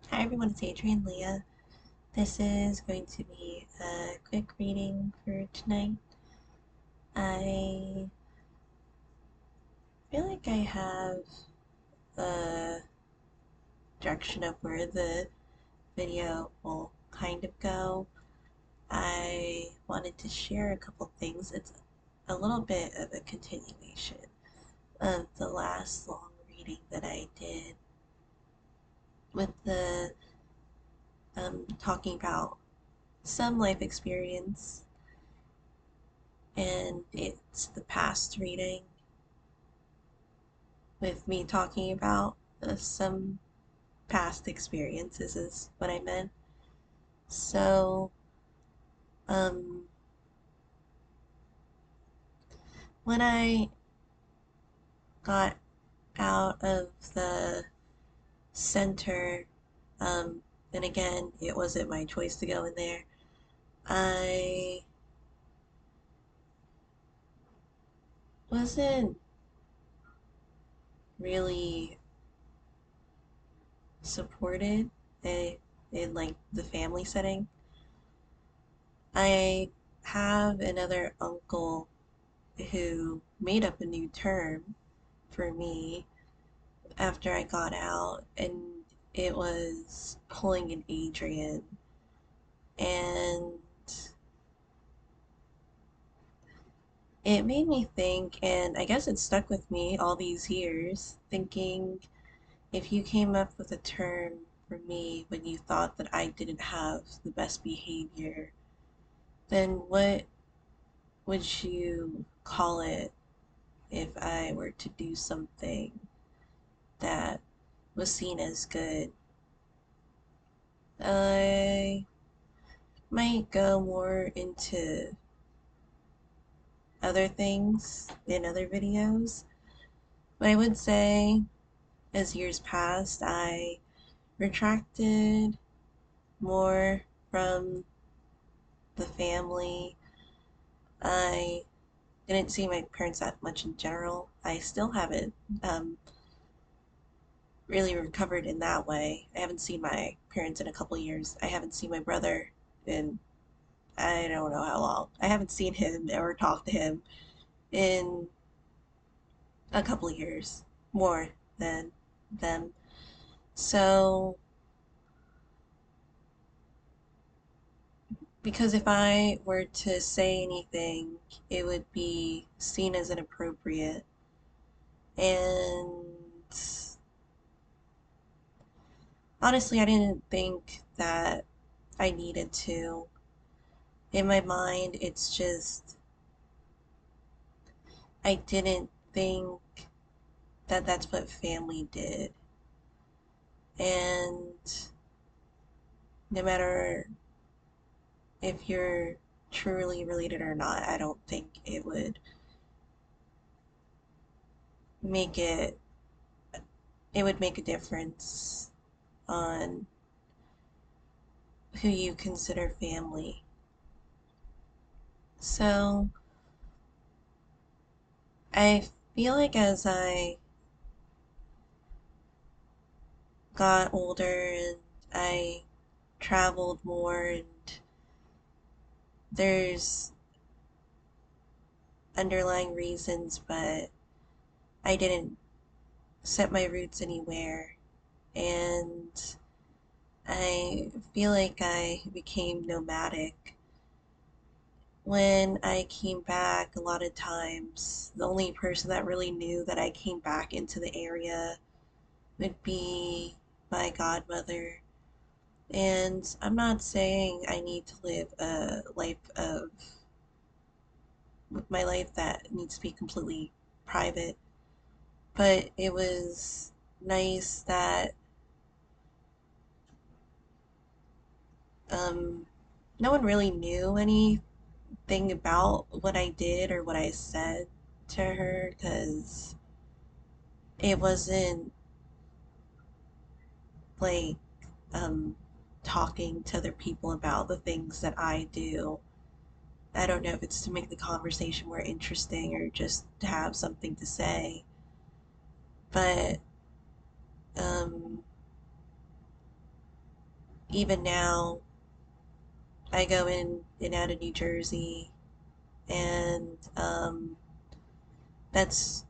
Hi everyone, it's Adrian Leah. This is going to be a quick reading for tonight. I feel like I have a direction of where the video will kind of go. I wanted to share a couple things. It's a little bit of a continuation of the last long reading that I did with the talking about some life experience, and it's the past reading with me talking about some past experiences is what I meant. So, um, when I got out of the center, and again, it wasn't my choice to go in there, I wasn't really supported in like the family setting. I have another uncle who made up a new term for me after I got out, and it was pulling an Adrian. And it made me think, and I guess it stuck with me all these years, thinking if you came up with a term for me when you thought that I didn't have the best behavior, then what would you call it if I were to do something that was seen as good? I might go more into other things in other videos, but I would say as years passed, I retracted more from the family. I didn't see my parents that much in general. I still haven't um, really recovered in that way. I haven't seen my parents in a couple years. I haven't seen my brother in I don't know how long. I haven't seen him or talked to him in a couple years more than them. So, because if I were to say anything, it would be seen as inappropriate. And honestly, I didn't think that I needed to. In my mind, it's just, I didn't think that that's what family did. And no matter if you're truly related or not, I don't think it would make it, it would make a difference on who you consider family. So I feel like as I got older and I traveled more, and there's underlying reasons, but I didn't set my roots anywhere. And I feel like I became nomadic. When I came back, a lot of times, the only person that really knew that I came back into the area would be my godmother. And I'm not saying I need to live a life of my life that needs to be completely private, but it was nice that um, no one really knew anything about what I did or what I said to her, because it wasn't like um, talking to other people about the things that I do. I don't know if it's to make the conversation more interesting or just to have something to say, but um, even now, I go in and out of New Jersey, and that's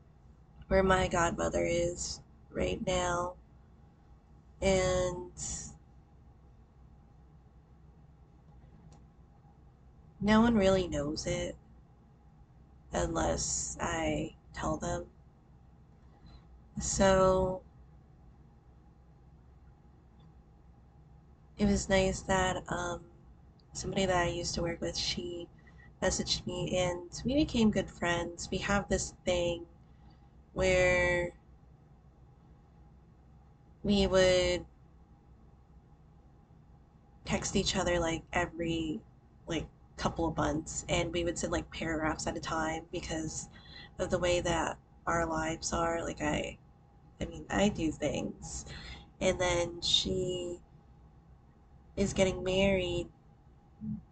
where my godmother is right now. And no one really knows it unless I tell them. So it was nice that somebody that I used to work with, she messaged me and we became good friends. We have this thing where we would text each other like every like couple of months, and we would send like paragraphs at a time because of the way that our lives are. Like I mean, I do things, and then she is getting married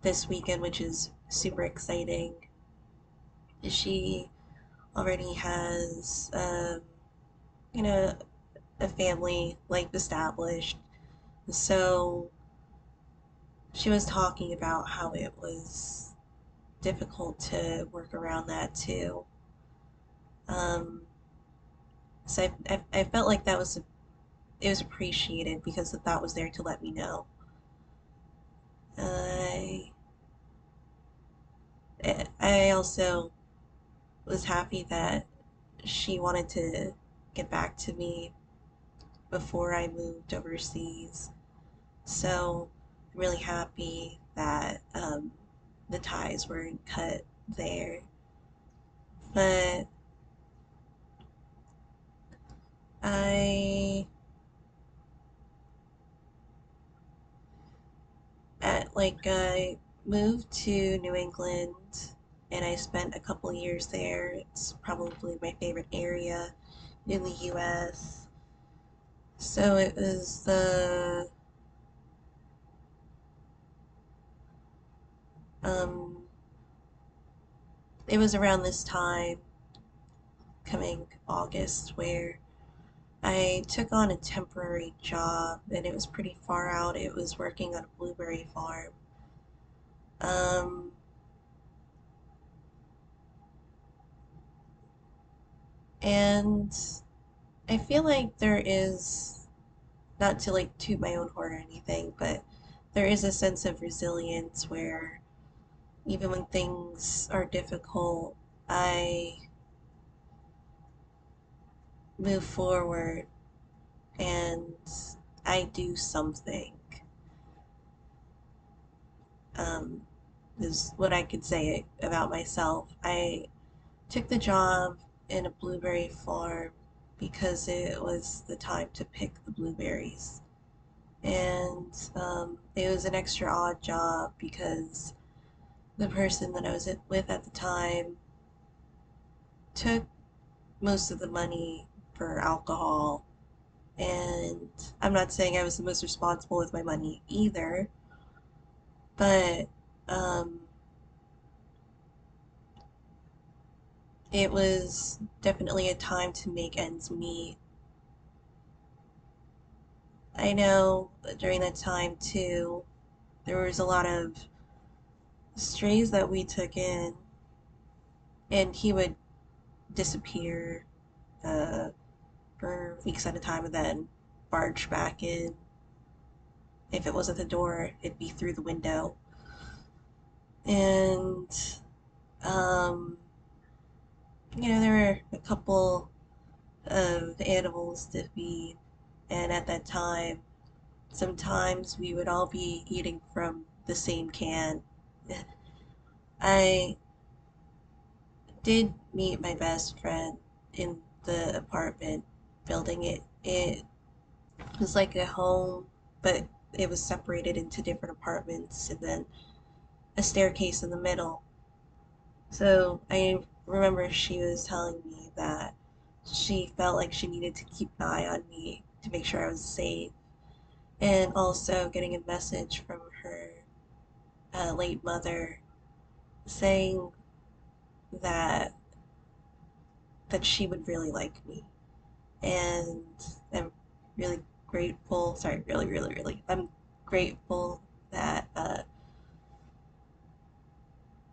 this weekend, which is super exciting. She already has, you know, a family life established. So she was talking about how it was difficult to work around that too. Um, so I felt like it was appreciated because the thought was there to let me know. I I also was happy that she wanted to get back to me before I moved overseas. So I'm really happy that the ties weren't cut there. But I I moved to New England and I spent a couple years there. It's probably my favorite area in the US. So um it was around this time coming August where I took on a temporary job and it was pretty far out. It was working on a blueberry farm. Um, and I feel like there is, not to like toot my own horn or anything, but there is a sense of resilience where even when things are difficult, I move forward and I do something. Um, is what I could say about myself. I took the job in a blueberry farm because it was the time to pick the blueberries. And it was an extra odd job because the person that I was with at the time took most of the money for alcohol. And I'm not saying I was the most responsible with my money either, but um, it was definitely a time to make ends meet. I know during that time too, there was a lot of strays that we took in, and he would disappear uh, for weeks at a time and then barge back in. If it wasn't the door, it'd be through the window. And, um, there were a couple of animals to feed, and at that time, sometimes we would all be eating from the same can. I did meet my best friend in the apartment building. It was like a home, but it was separated into different apartments and then a staircase in the middle. So I remember she was telling me that she felt like she needed to keep an eye on me to make sure I was safe, and also getting a message from her late mother saying that she would really like me, and I'm really grateful. Sorry, really, really, really. I'm grateful that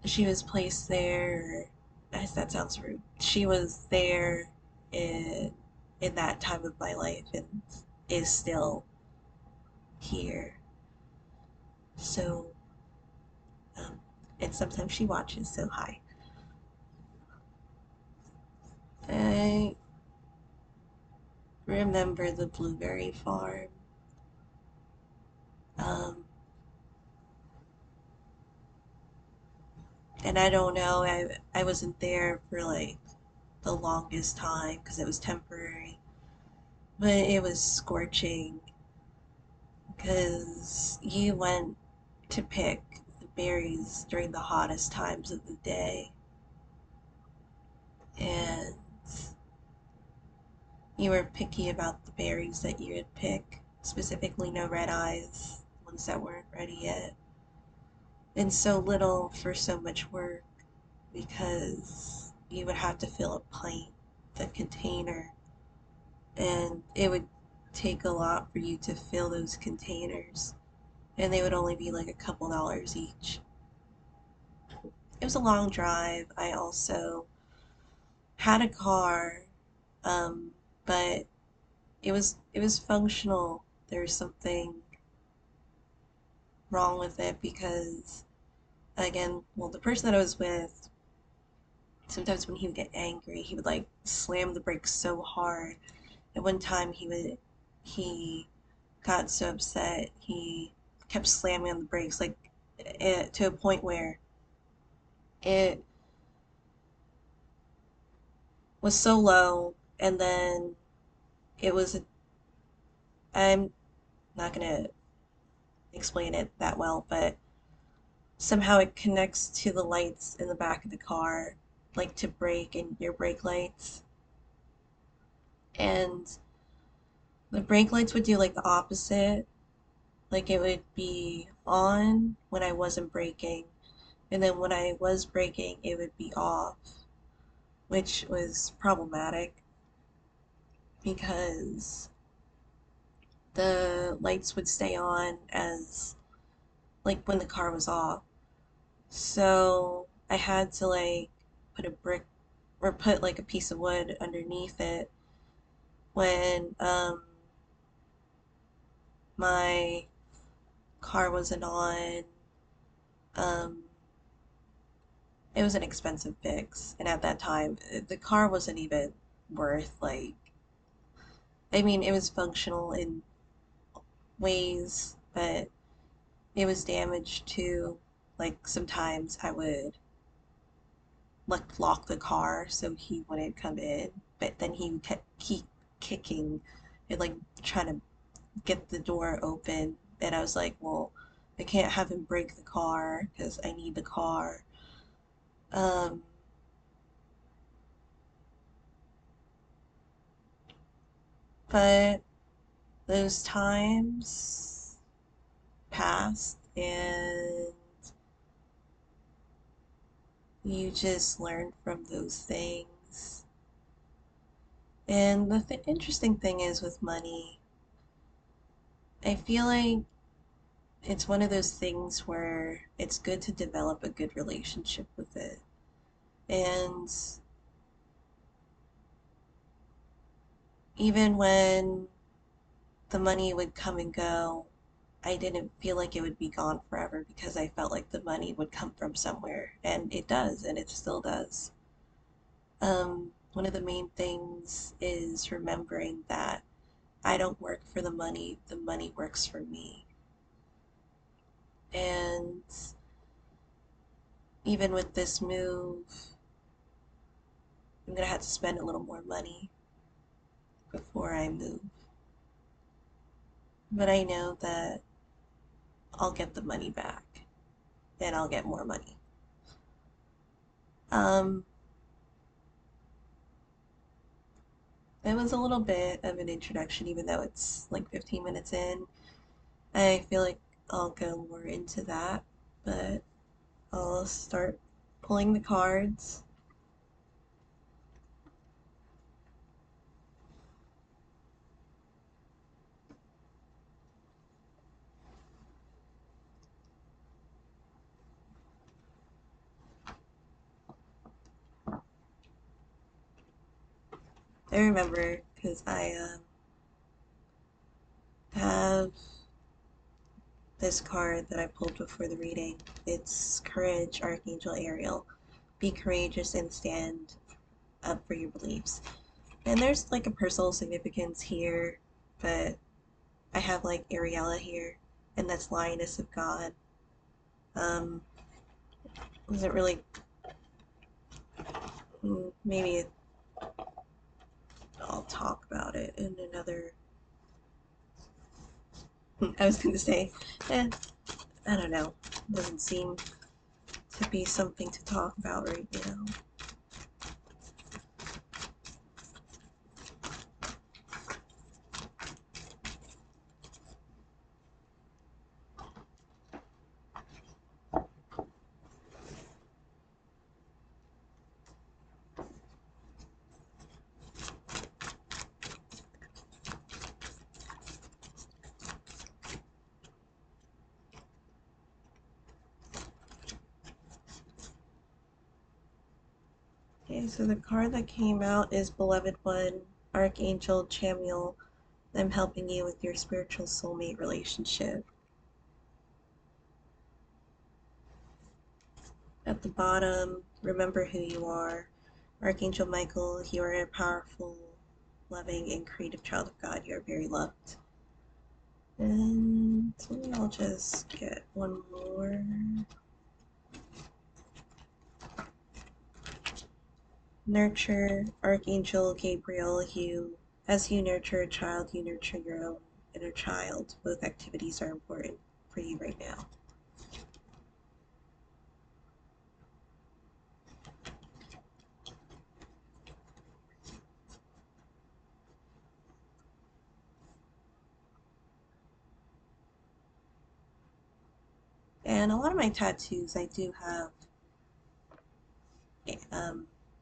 she was placed there. That sounds rude. She was there in that time of my life and is still here. So, um, and sometimes she watches. So hi. I remember the blueberry farm. Um, and I don't know. I wasn't there for like the longest time because it was temporary, but it was scorching because you went to pick the berries during the hottest times of the day, and you were picky about the berries that you would pick, specifically no red eyes, ones that weren't ready yet, and so little for so much work because you would have to fill a pint, the container, and it would take a lot for you to fill those containers, and they would only be like a couple dollars each. It was a long drive. I also had a car, um, but it was functional. There was something wrong with it because again, well, the person that I was with, sometimes when he would get angry, he would like slam the brakes so hard. At one time, he got so upset he kept slamming on the brakes like to a point where it was so low, and then it was. I'm not gonna explain it that well, but somehow it connects to the lights in the back of the car, like to brake and your brake lights. And the brake lights would do like the opposite. Like it would be on when I wasn't braking, and then when I was braking, it would be off, which was problematic because the lights would stay on as like when the car was off. So I had to like put a brick or put like a piece of wood underneath it when my car wasn't on. Um, it was an expensive fix, and at that time, the car wasn't even worth like. I mean, it was functional in ways, but it was damaged too. Like sometimes I would like lock the car so he wouldn't come in, but then he would keep kicking and like trying to get the door open. And I was like, well, I can't have him break the car because I need the car. Um, but those times passed and you just learn from those things. And the interesting thing is with money, I feel like it's one of those things where it's good to develop a good relationship with it. And even when the money would come and go, I didn't feel like it would be gone forever because I felt like the money would come from somewhere. And it does, and it still does. One of the main things is remembering that I don't work for the money works for me. And even with this move, I'm gonna have to spend a little more money before I move. But I know that I'll get the money back and I'll get more money. Um, that was a little bit of an introduction, even though it's like 15 minutes in. I feel like I'll go more into that, but I'll start pulling the cards. I remember because I have this card that I pulled before the reading. It's Courage, Archangel Ariel. Be courageous and stand up for your beliefs. And there's like a personal significance here, but I have like Ariella here, and that's Lioness of God. Um, doesn't really. Maybe I'll talk about it in another. I was gonna say, eh, I don't know. Doesn't seem to be something to talk about right now. Okay, so the card that came out is Beloved One, Archangel Chamuel. I'm helping you with your spiritual soulmate relationship. At the bottom, remember who you are. Archangel Michael, you are a powerful, loving, and creative child of God. You are very loved. And I'll just get one more. Nurture, Archangel Gabriel, as you nurture a child, you nurture your own inner child. Both activities are important for you right now. And a lot of my tattoos, I do have,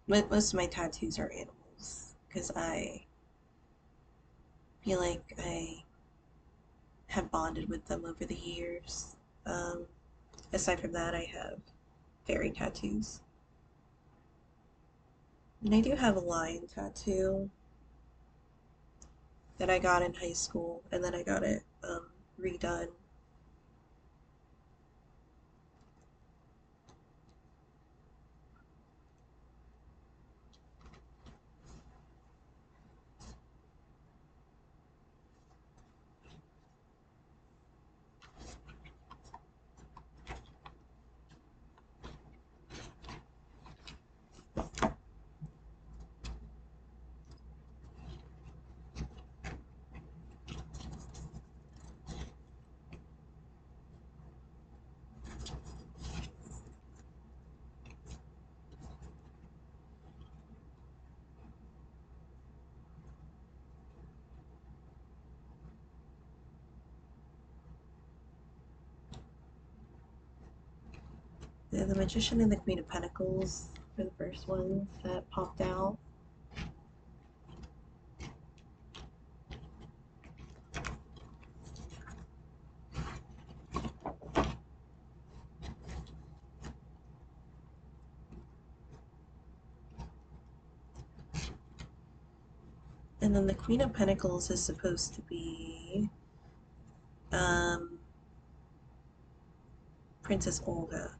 most of my tattoos are animals, because I feel like I have bonded with them over the years. Um, Aside from that, I have fairy tattoos. And I do have a lion tattoo that I got in high school, and then I got it redone. The Magician and the Queen of Pentacles were the first ones that popped out. And then the Queen of Pentacles is supposed to be um, Princess Olga.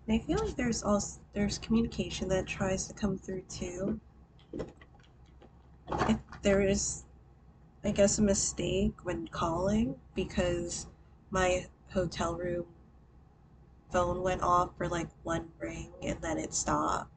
And I feel like there's communication that tries to come through too. If there is, I guess, a mistake when calling because my hotel room phone went off for like one ring and then it stopped.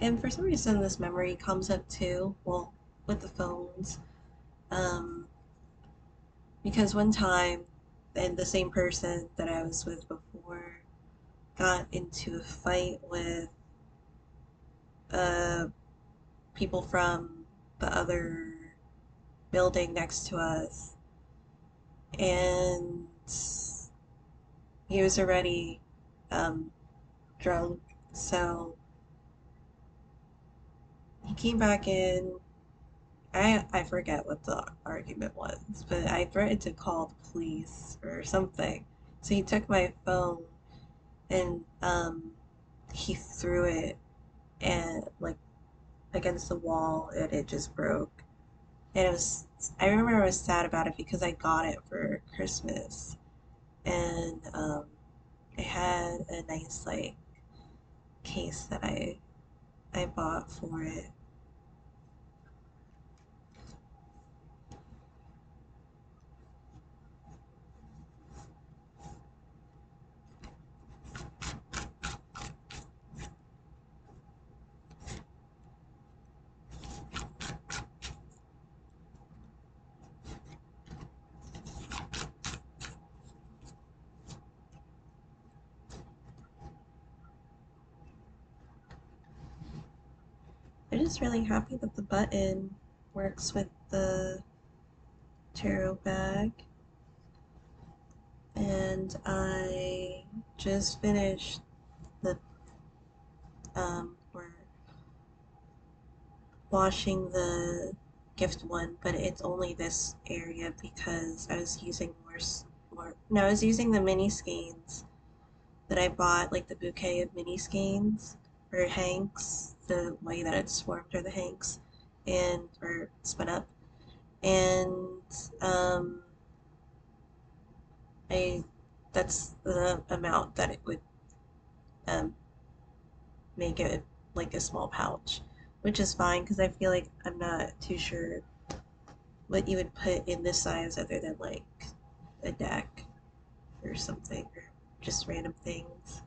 And for some reason, this memory comes up too, well, with the phones. Um, because one time, and the same person that I was with before got into a fight with uh, people from the other building next to us, and he was already um, drunk. So he came back in. I forget what the argument was, but I threatened to call the police or something. So he took my phone and he threw it and like against the wall and it just broke. And it was I remember I was sad about it because I got it for Christmas and it had a nice like case that I bought for it. I'm just really happy that the button works with the tarot bag. And I just finished the we're washing the gift one, but it's only this area because I was using more. No, I was using the mini skeins that I bought, like the bouquet of mini skeins or hanks. The way that it's formed are the hanks, and or spun up, and um, I that's the amount that it would um make it like a small pouch, which is fine because I feel like I'm not too sure what you would put in this size other than like a deck or something or just random things.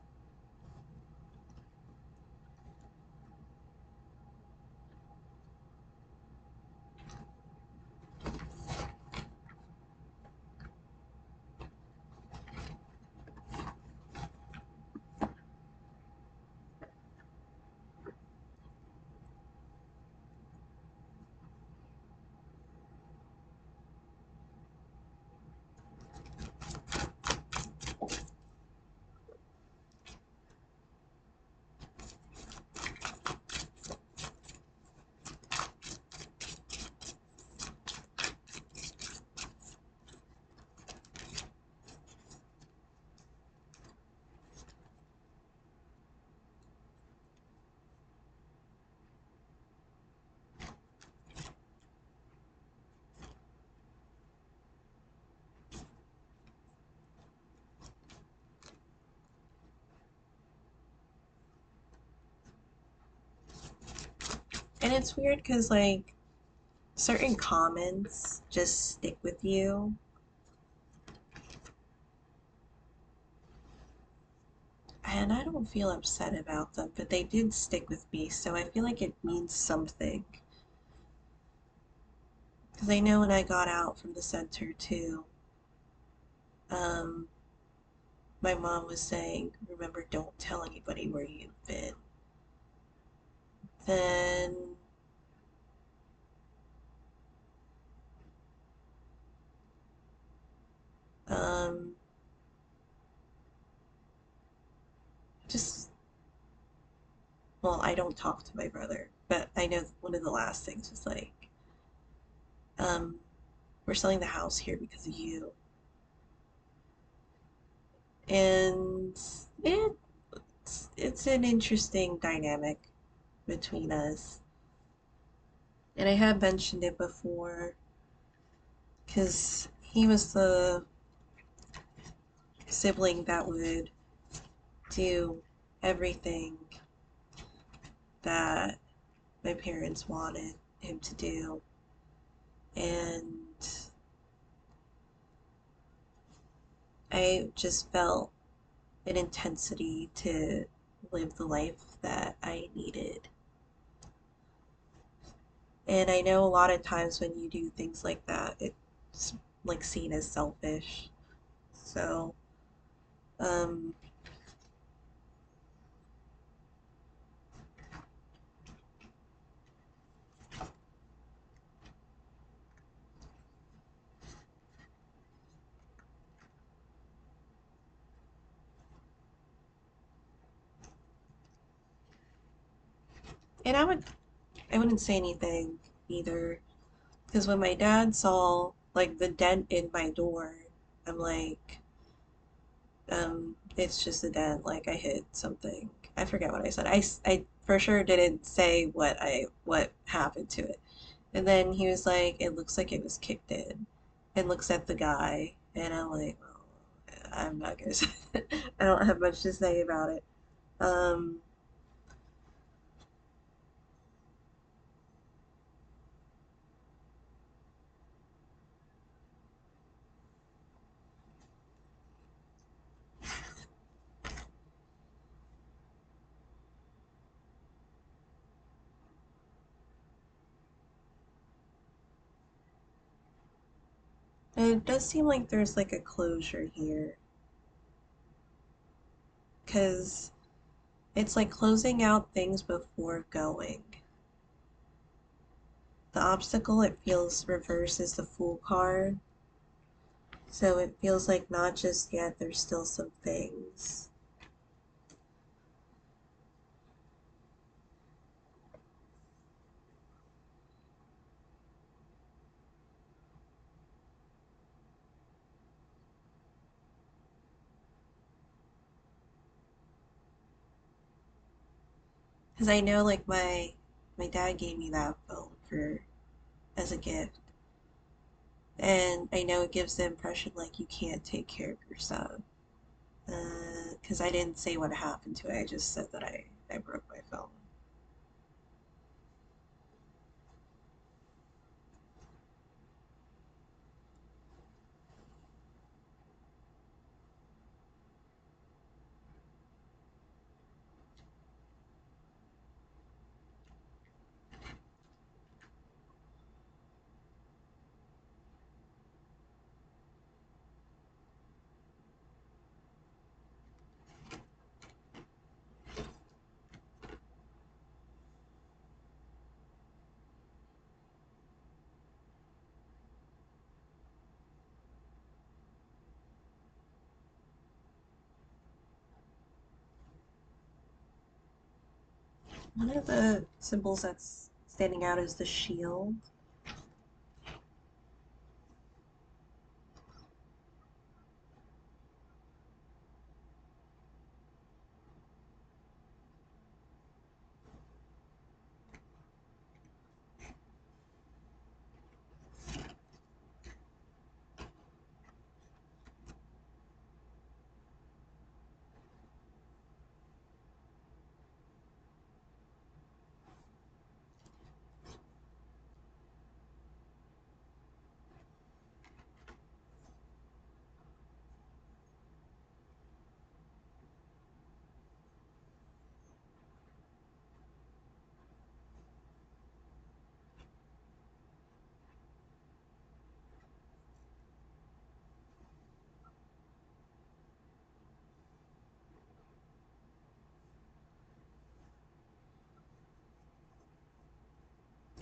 And it's weird because like certain comments just stick with you. And I don't feel upset about them, but they did stick with me, so I feel like it means something. Because I know when I got out from the center too, um, my mom was saying, remember, don't tell anybody where you've been. Then, um, just, well, I don't talk to my brother, but I know one of the last things was like, um, we're selling the house here because of you. And it's an interesting dynamic between us. And I have mentioned it before because he was the sibling that would do everything that my parents wanted him to do. And I just felt an intensity to live the life that I needed. And I know a lot of times when you do things like that, it's like seen as selfish. So, um, and I wouldn't say anything either, because when my dad saw like the dent in my door, I'm like, it's just a dent, like I hit something. I forget what I said. I for sure didn't say what happened to it. And then he was like, it looks like it was kicked in, and looks at the guy, and I'm like, well, I'm not gonna say I don't have much to say about it. Um, and it does seem like there's like a closure here, because it's like closing out things before going. The obstacle, it feels reverses the Fool card. So it feels like not just yet, there's still some things. Because I know like my dad gave me that phone for as a gift. And I know it gives the impression like you can't take care of yourself. Because I didn't say what happened to it. I just said that I broke my phone. One of the symbols that's standing out is the shield.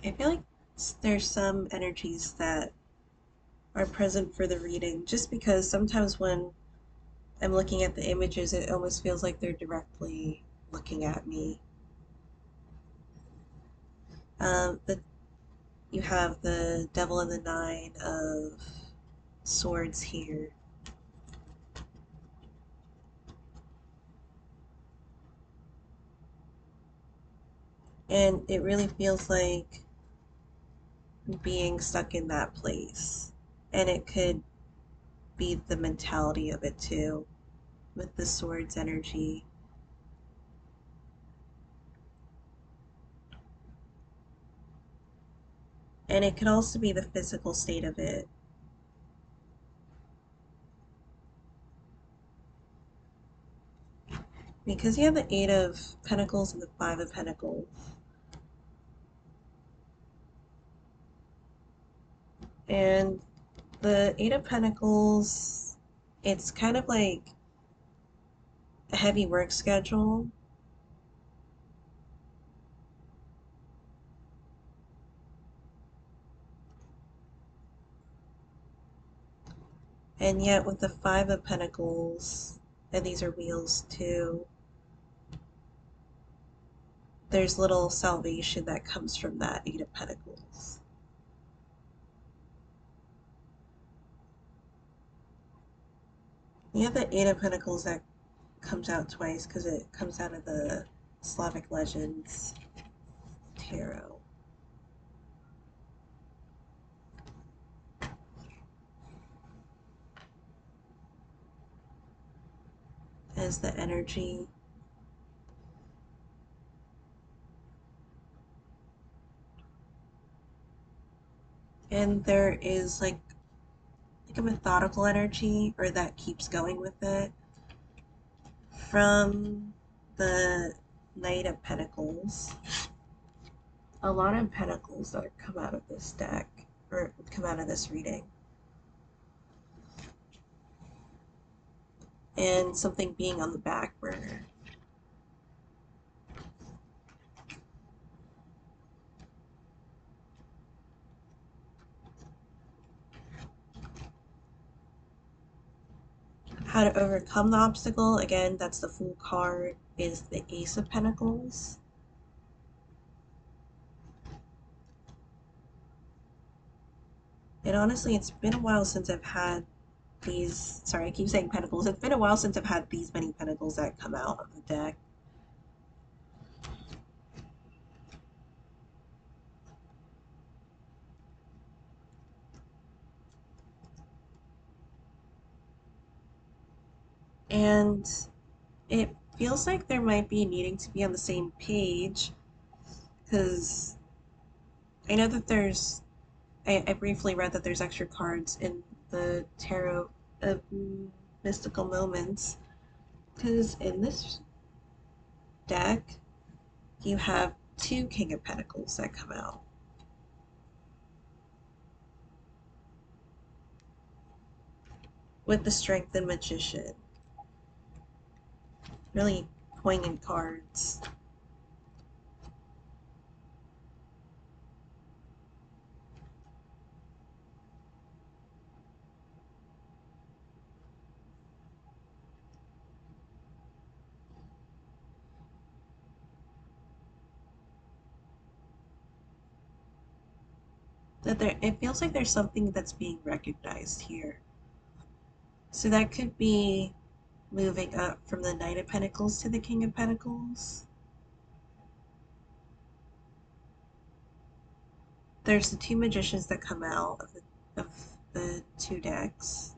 I feel like there's some energies that are present for the reading just because sometimes when I'm looking at the images, it almost feels like they're directly looking at me. The You have the Devil and the Nine of Swords here, and it really feels like being stuck in that place. And it could be the mentality of it too, with the Swords energy. And it could also be the physical state of it. Because you have the Eight of Pentacles and the Five of Pentacles. And the Eight of Pentacles, it's kind of like a heavy work schedule. And yet with the Five of Pentacles, and these are wheels too, there's little salvation that comes from that Eight of Pentacles. You have the Eight of Pentacles that comes out twice because it comes out of the Slavic Legends tarot. As the energy. And there is like a methodical energy, or that keeps going with it, from the Knight of Pentacles. A lot of pentacles that come out of this deck, or come out of this reading. And something being on the back burner. How to overcome the obstacle, again, that's the Fool card, is the Ace of Pentacles. And honestly, it's been a while since I've had these, sorry, I keep saying pentacles. It's been a while since I've had these many pentacles that come out of the deck. And it feels like there might be needing to be on the same page, because I know that there's, I briefly read that there's extra cards in the Tarot of Mystical Moments, because in this deck, you have two King of Pentacles that come out. With the Strength and Magician. Really poignant cards. That there, it feels like there's something that's being recognized here. So that could be moving up from the Knight of Pentacles to the King of Pentacles. There's the two magicians that come out of the two decks.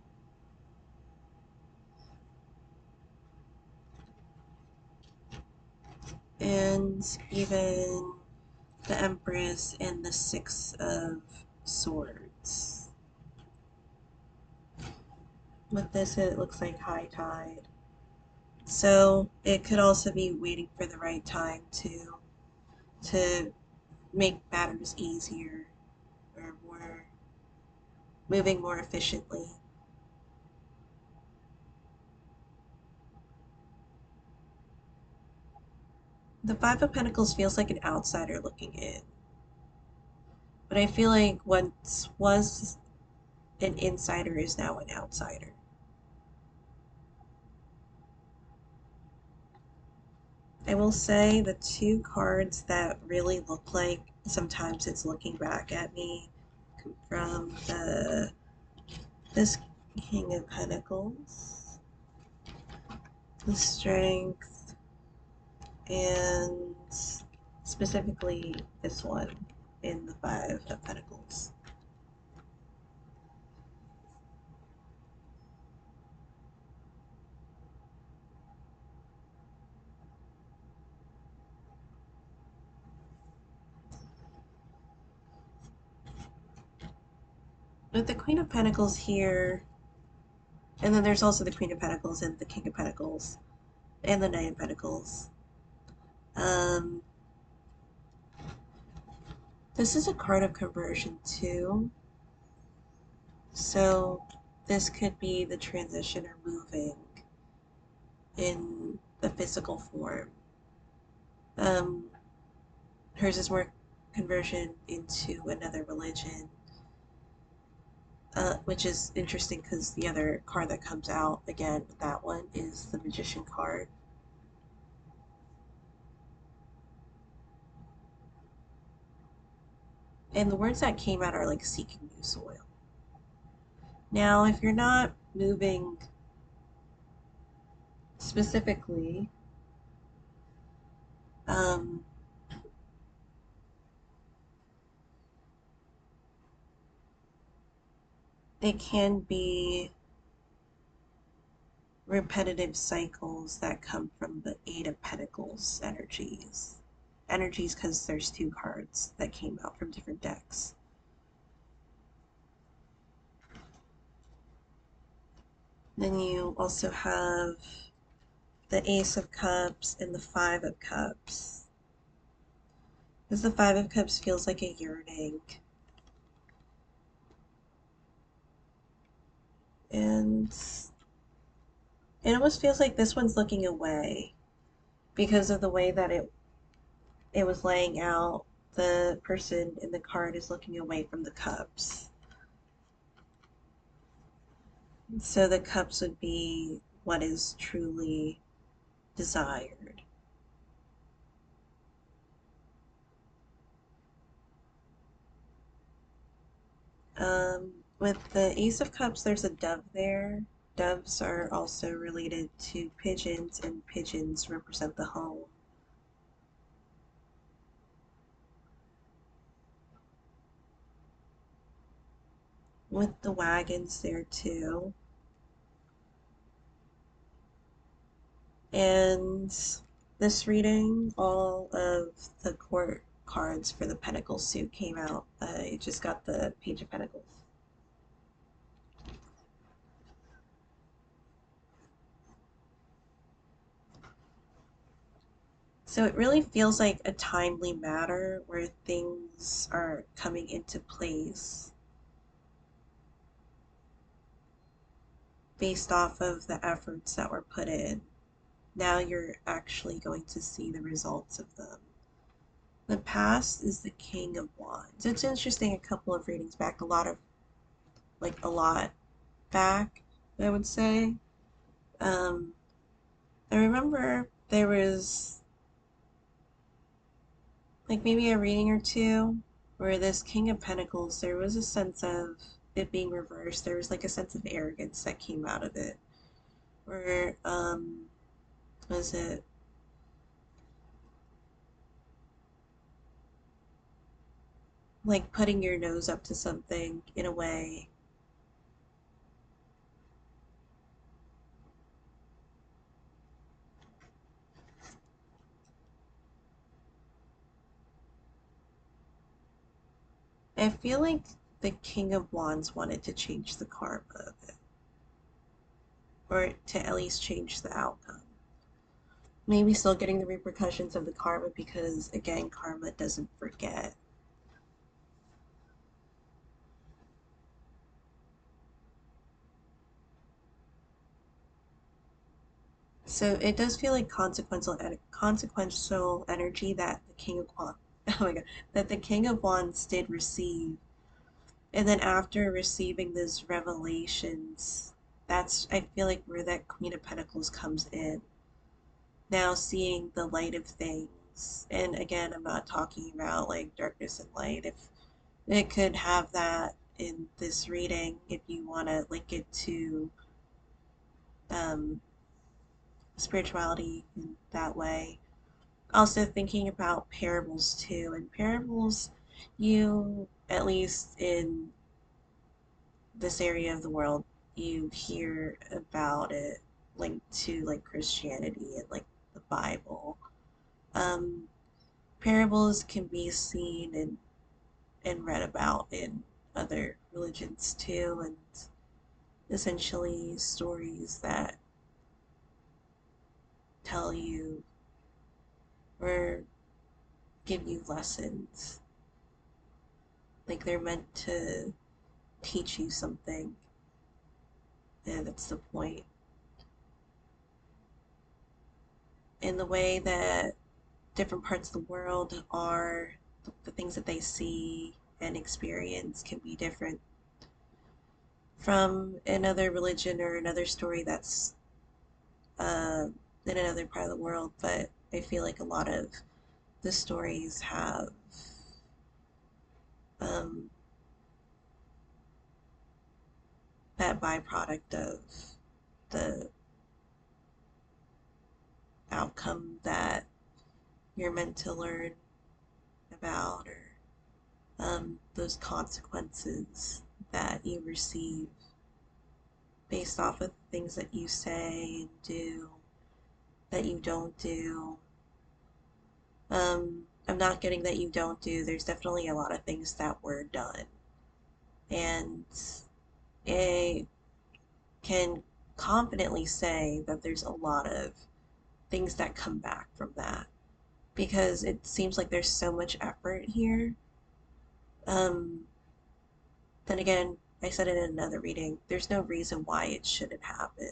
And even the Empress and the Six of Swords. With this, it looks like High Tide. So it could also be waiting for the right time to make matters easier, or more moving more efficiently. The Five of Pentacles feels like an outsider looking in, but I feel like what was an insider is now an outsider. I will say the two cards that really look like sometimes it's looking back at me from this King of Pentacles, the Strength, and specifically this one in the Five of Pentacles. With the Queen of Pentacles here, and then there's also the Queen of Pentacles and the King of Pentacles and the Knight of Pentacles. This is a card of conversion too. So this could be the transition or moving in the physical form. Um, Hers is more conversion into another religion, which is interesting because the other card that comes out again with that one is the Magician card. And the words that came out are like seeking new soil. Now, if you're not moving specifically, um, it can be repetitive cycles that come from the Eight of Pentacles energies. Energies because there's two cards that came out from different decks. Then you also have the Ace of Cups and the Five of Cups. Because the Five of Cups feels like a yearning. And it almost feels like this one's looking away because of the way that it was laying out. The person in the card is looking away from the cups. So the cups would be what is truly desired. With the Ace of Cups, there's a dove there. Doves are also related to pigeons, and pigeons represent the home. With the wagons there too. And this reading, all of the court cards for the Pentacle suit came out. I just got the Page of Pentacles. So it really feels like a timely matter where things are coming into place based off of the efforts that were put in. Now you're actually going to see the results of them. The past is the King of Wands. It's interesting, a couple of readings back, a lot back, I would say. Um, I remember there was like maybe a reading or two where this King of Pentacles, there was a sense of it being reversed. There was like a sense of arrogance that came out of it. Where, was it like putting your nose up to something in a way? I feel like the King of Wands wanted to change the karma of it, or to at least change the outcome. Maybe still getting the repercussions of the karma because, again, karma doesn't forget. So it does feel like consequential energy that the King of Wands, oh my god, that the King of Wands did receive. And then after receiving those revelations, that's, I feel like, where that Queen of Pentacles comes in. Now seeing the light of things. And again, I'm not talking about like darkness and light. If it could have that in this reading, if you want to link it to um, spirituality in that way. Also thinking about parables too. And parables, you, at least in this area of the world, you hear about it linked to like Christianity and like the Bible. Um, Parables can be seen and read about in other religions too, and essentially stories that tell you or give you lessons. Like they're meant to teach you something, and that's the point. In the way that different parts of the world are, the things that they see and experience can be different from another religion or another story that's uh, in another part of the world. But I feel like a lot of the stories have um, that byproduct of the outcome that you're meant to learn about, or those consequences that you receive based off of things that you say and do that you don't do. I'm not getting that you don't do. There's definitely a lot of things that were done, and I can confidently say that there's a lot of things that come back from that because it seems like there's so much effort here. Um, then again, I said it in another reading, there's no reason why it shouldn't happen.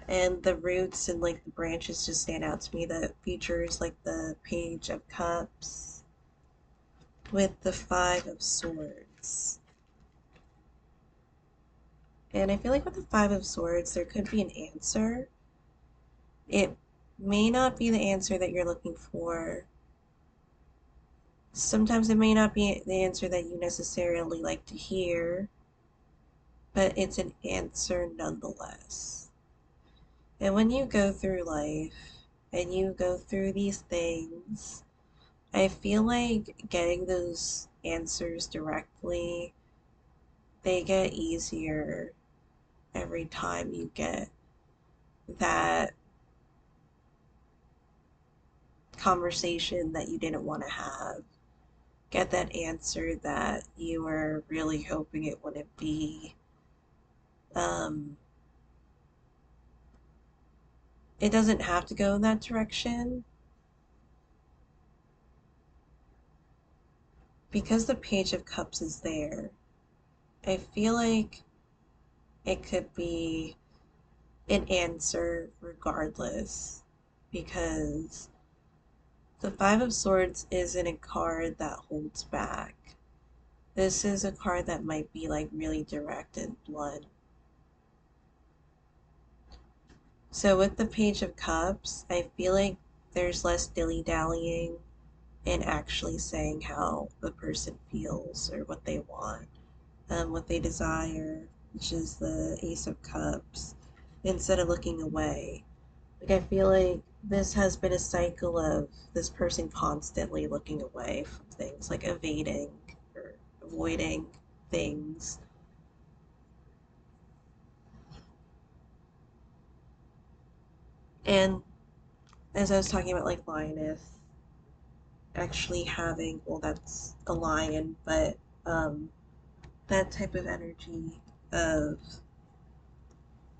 And the roots and like the branches just stand out to me. The features like the Page of Cups with the Five of Swords. And I feel like with the Five of Swords, there could be an answer. It may not be the answer that you're looking for. Sometimes it may not be the answer that you necessarily like to hear, but it's an answer nonetheless. And when you go through life and you go through these things, I feel like getting those answers directly, they get easier every time you get that conversation that you didn't want to have. Get that answer that you were really hoping it wouldn't be. Um, it doesn't have to go in that direction. Because the Page of Cups is there, I feel like it could be an answer regardless. Because the Five of Swords isn't a card that holds back. This is a card that might be like really direct and blunt. So with the Page of Cups, I feel like there's less dilly-dallying in actually saying how the person feels or what they want, what they desire, which is the Ace of Cups, instead of looking away. Like, I feel like this has been a cycle of this person constantly looking away from things, like evading or avoiding things. And as I was talking about, like, Lioness actually having, well, that's a lion, but that type of energy of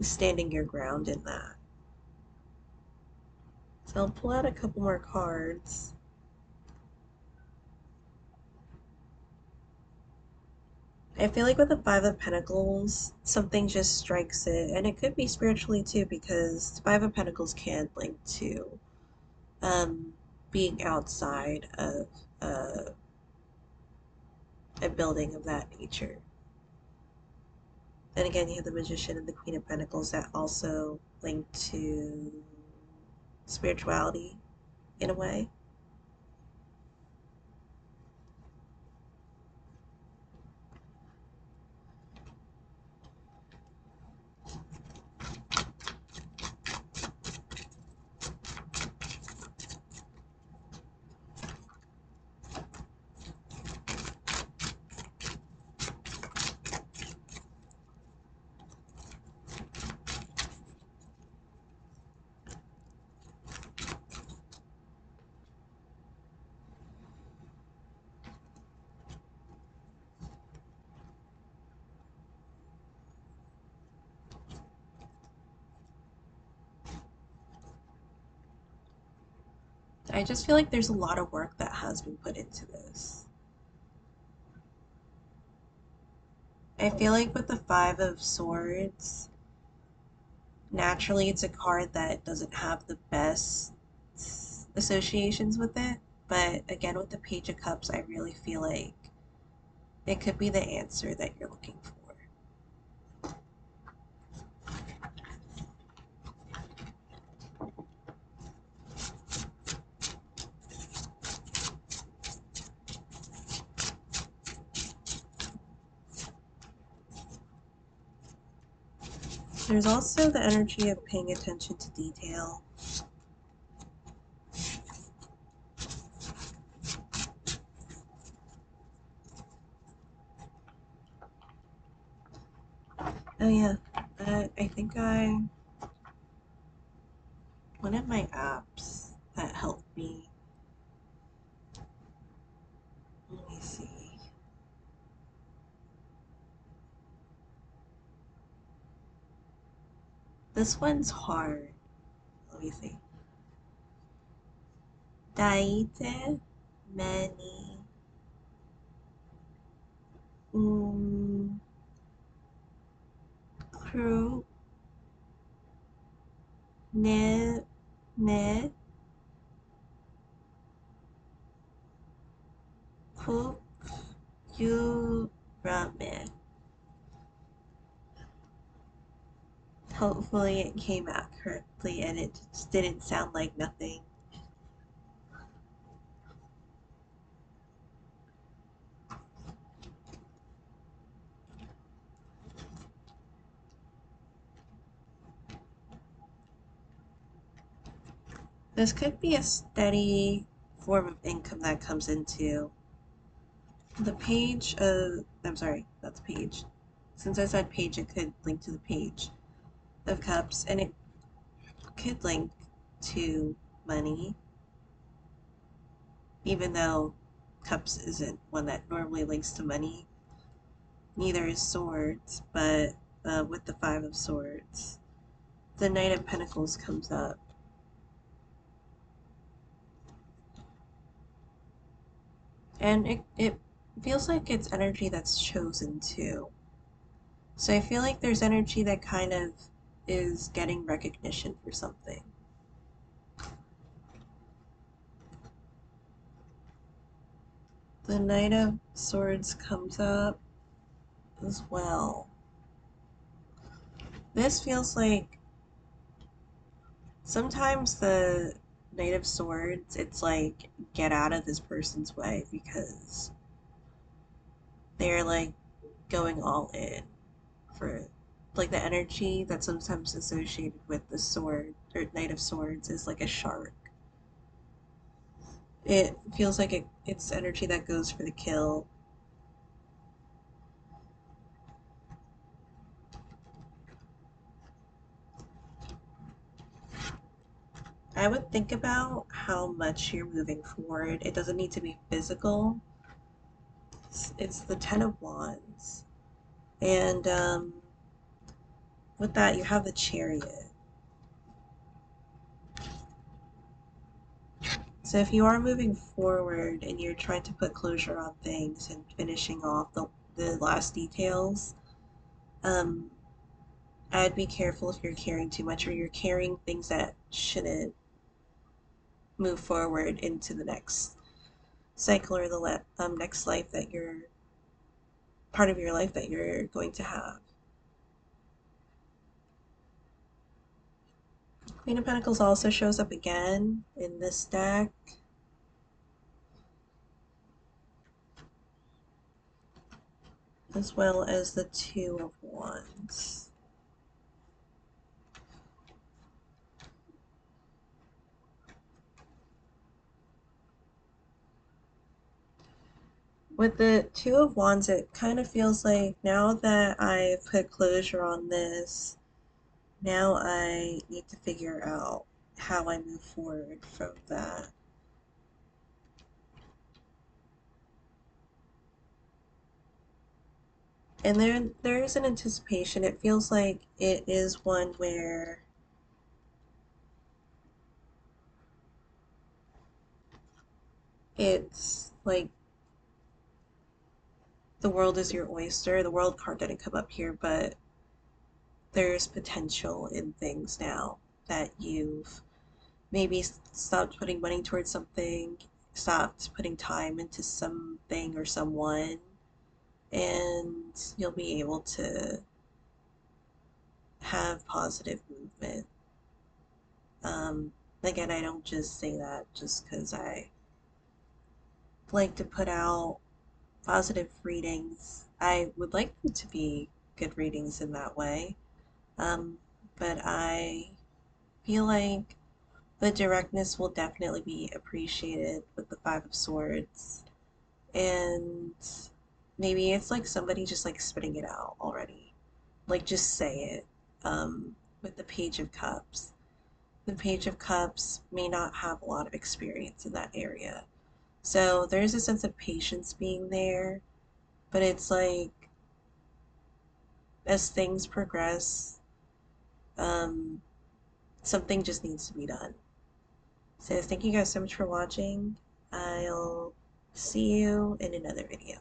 standing your ground in that. So I'll pull out a couple more cards. I feel like with the Five of Pentacles, something just strikes it, and it could be spiritually too, because the Five of Pentacles can link to um, being outside of uh, a building of that nature. And again, you have the Magician and the Queen of Pentacles that also link to spirituality in a way. I just feel like there's a lot of work that has been put into this. I feel like with the Five of Swords, naturally it's a card that doesn't have the best associations with it. But again, with the Page of Cups, I really feel like it could be the answer that you're looking for. There's also the energy of paying attention to detail. Oh yeah, I think one of my apps that helped me, let me see. This one's hard. Let me see. Daite mani kru ne ne kup yu ramen. Hopefully it came out correctly and it just didn't sound like nothing. This could be a steady form of income that comes into the page of, I'm sorry, that's page. Since I said page, it could link to the Page of Cups, and it could link to money, even though Cups isn't one that normally links to money. Neither is Swords, but with the Five of Swords, the Knight of Pentacles comes up. And it feels like it's energy that's chosen too. So I feel like there's energy that kind of is getting recognition for something. The Knight of Swords comes up as well. This feels like sometimes the Knight of Swords, it's like, get out of this person's way because they're like going all in for like the energy that's sometimes associated with the sword or Knight of Swords is like a shark. It feels like it's energy that goes for the kill. I would think about how much you're moving forward. It doesn't need to be physical. It's the Ten of Wands. And with that, you have the Chariot. So if you are moving forward and you're trying to put closure on things and finishing off the last details, um, I'd be careful if you're carrying too much or you're carrying things that shouldn't move forward into the next cycle or the next life that you're part of your life that you're going to have. Queen of Pentacles also shows up again in this deck. As well as the Two of Wands. With the Two of Wands, it kind of feels like now that I've put closure on this, now I need to figure out how I move forward from that. And there is an anticipation. It feels like it is one where it's like the world is your oyster. The world card didn't come up here, but there's potential in things now that you've maybe stopped putting money towards something, stopped putting time into something or someone, and you'll be able to have positive movement. Um, Again, I don't just say that just because I like to put out positive readings. I would like them to be good readings in that way. Um, but I feel like the directness will definitely be appreciated with the Five of Swords. And maybe it's like somebody just like spitting it out already. Like just say it. With the Page of Cups. The Page of Cups may not have a lot of experience in that area. So there's a sense of patience being there, but it's like as things progress, um, something just needs to be done. So thank you guys so much for watching. I'll see you in another video.